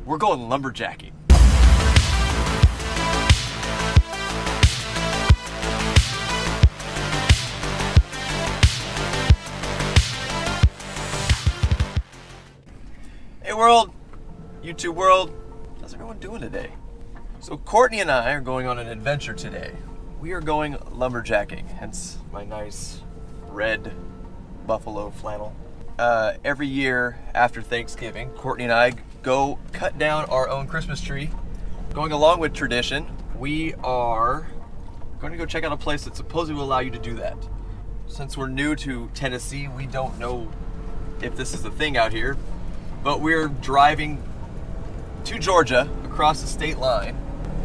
We're going lumberjacking. Hey world, YouTube world, how's everyone doing today? So Courtney and I are going on an adventure today. We are going lumberjacking, hence my nice red buffalo flannel. Every year after Thanksgiving, Courtney and I go cut down our own Christmas tree. Going along with tradition, we are going to go check out a place that supposedly will allow you to do that. Since we're new to Tennessee, we don't know if this is a thing out here, but we're driving to Georgia across the state line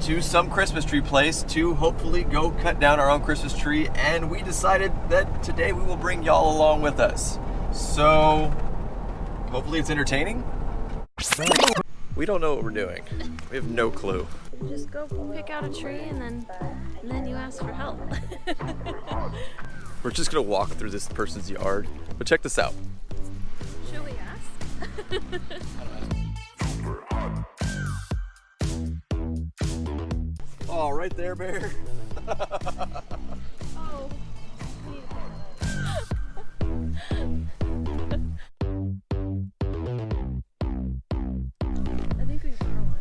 to some Christmas tree place to hopefully go cut down our own Christmas tree, and we decided that today we will bring y'all along with us. So hopefully it's entertaining. We don't know what we're doing. We have no clue. Just go pick out a tree and then you ask for help. We're just gonna walk through this person's yard. But check this out. Should we ask? Oh, right there, Bear. Oh. I think we saw one.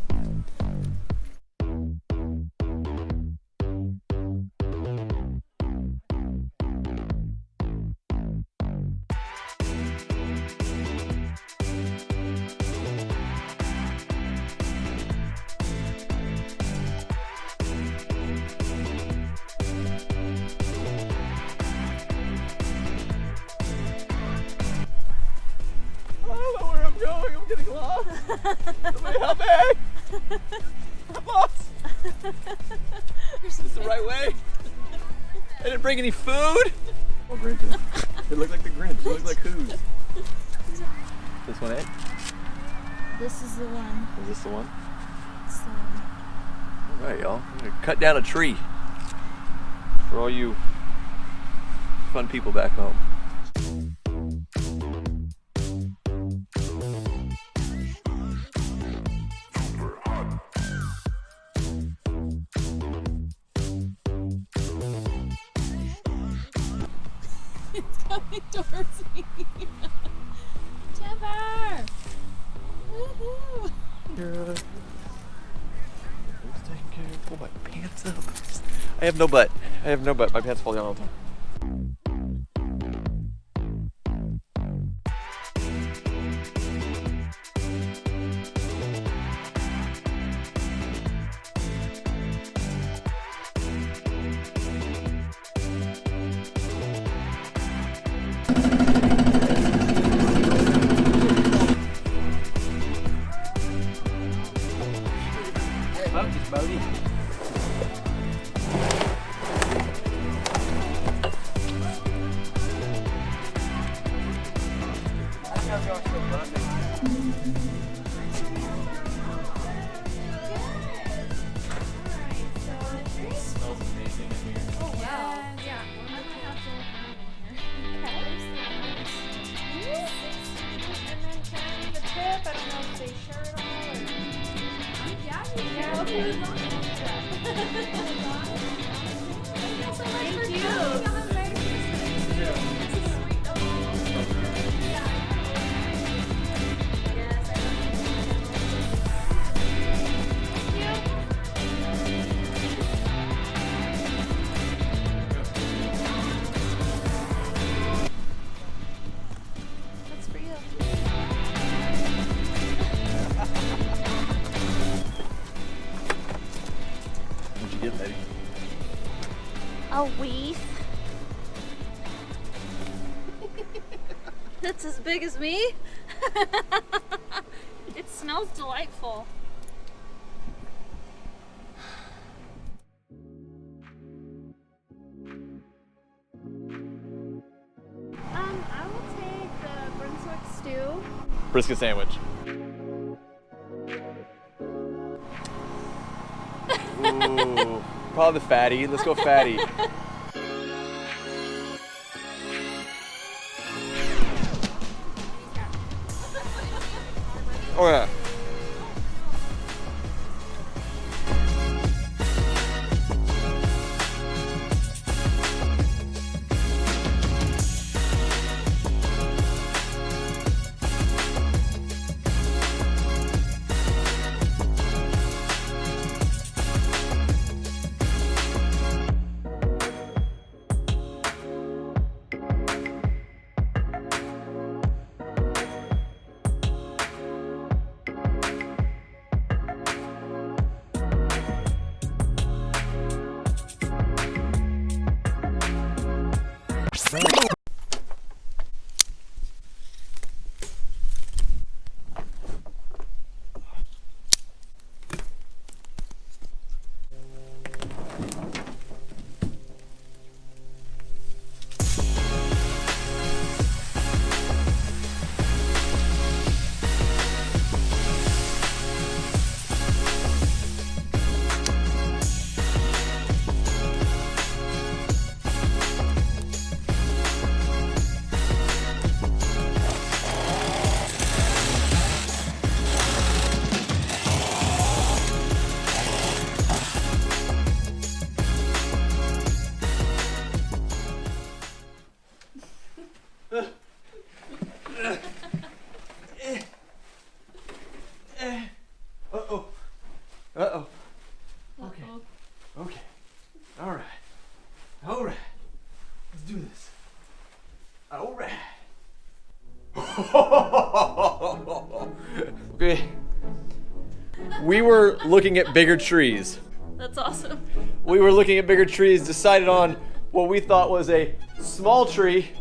I'm getting lost. Somebody help me! I'm lost. Is this the right way? I didn't bring any food. Oh, Grinch. It looked like the Grinch. It looked like who's? This one it? This is the one. Is this the one? It's the one. All right, y'all. I'm gonna cut down a tree for all you fun people back home. It's coming towards me. Timber! Woohoo! You're just taking care of. Pull my pants up. I have no butt. I have no butt. My pants fall down all the time. Bodie. Smells amazing in here. Oh, wow. Yeah. I'm gonna have to and then 10 the tip. I don't know if they share it all or... Yeah, okay. Thank you. That's for you. What'd you get, lady? A wreath. That's as big as me? It smells delightful. I will take the Brunswick stew. Brisket sandwich. Ooh, probably the fatty. Let's go fatty. Oh yeah. Uh-oh. Uh-oh. Okay. Okay. All right. All right. Let's do this. All right. Okay. We were looking at bigger trees. That's awesome. We were looking at bigger trees, decided on what we thought was a small tree.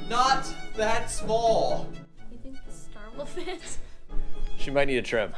Not that small. You think the star will fit? She might need a trim.